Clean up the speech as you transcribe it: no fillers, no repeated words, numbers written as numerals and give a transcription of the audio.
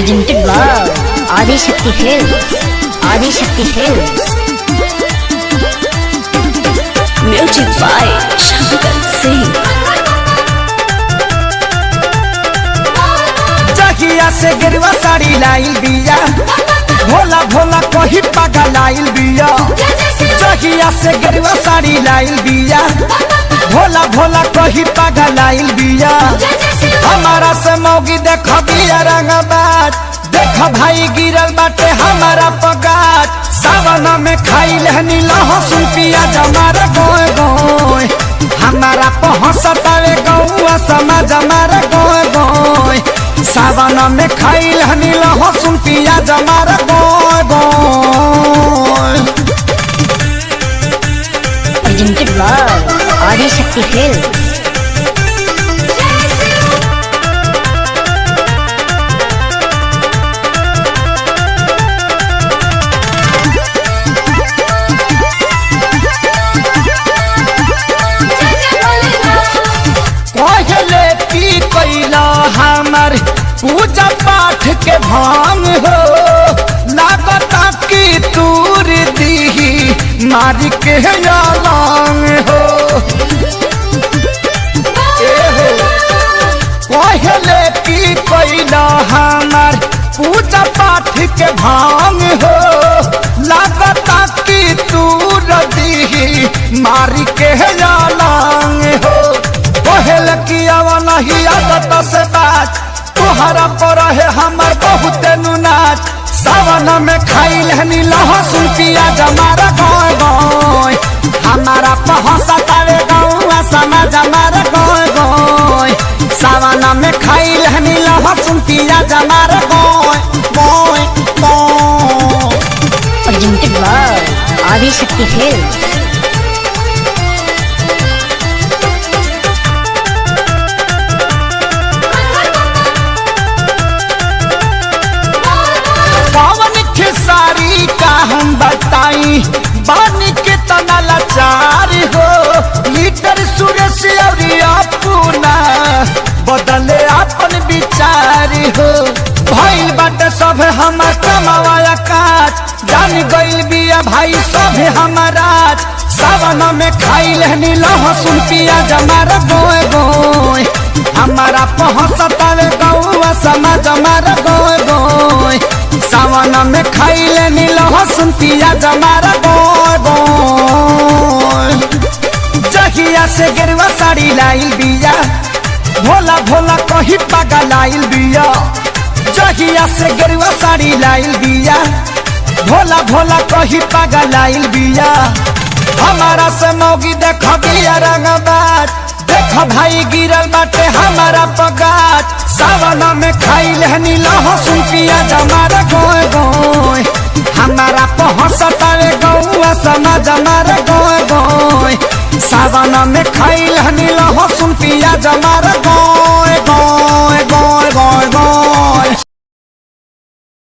presented by Adishakti Films. Adishakti Films. Music by Shankar Singh. जहिया से गिरवा साड़ी लाइल बिया, भोला भोला कही पागा लाइल बिया। जहिया से गिरवा साड़ी लाइल बिया, भोला भोला कही पागा लाइल बिया। हमारा से मौगी देख बिया रंगबाज, देख भाई गिरल बाटे हमारा पगाज। सावन में खाई लहनी लहसुन पियाज हमारा गोय गोय, हमारा पहुँचतावे गौआ समाज हमारा गोय गोय। सावन में खाई लहनी लहसुन पियाज हमारा गोय गोय। Presented by Adishakti Films. कहले की कैला हमार पूजा पाठ के भांग हो, लागता की तूर दी मारी के लांग हो। कहले की कैला हमार पूजा पाठ के भांग हो, लागता की तूर दी मारी के लांग हो। कहल किया नहीं आदत से बात, तुहरा पर है हमार बहुत नाच। सावन में खाई लहनी लहसुन पियाज हमारा गोय गोय, हमारा पहुँचतावे गौआ समाज हमारा गोय गोय। सावन में खाई लहनी लहसुन पियाज हमारा गोय गोय गोय। Presented by Adishakti Films. सारी का हम बताई बानी के तना लाचार हो। लीटर सुरेश अपना बदले अपन विचार हो। भाई बाटे सब हमार कमावाया काज, जान गइल बिया भाई सब हमारा। सावन में खाई लहनी लहसुन पियाज हमारा गोय गोय, हमारा पहुँचतावे गौआ समाज हमारा गोय गोय। सावन में खाई लेनी लहसुन पियाज हमारा गोय गोय। जहिया से गिरवा साड़ी लाइल बिया, भोला भोला कही पागा लाइल बिया। जहिया से गिरवा साड़ी लाइल बिया, भोला भोला कही पागा लाइल बिया। हमारा से मौगी देख बिया रंगबाज, देख भाई गिरल बाटे हमारा पगाज। सावन में खाई लहनी लहसुन पियाज हमारा गोय गोय, हमारा पहुँचतावे गौआ समाज हमारा गोय गोय। सावन में खाई लहनी लहसुन पियाज हमारा गोय गोय गोय गोय गोय।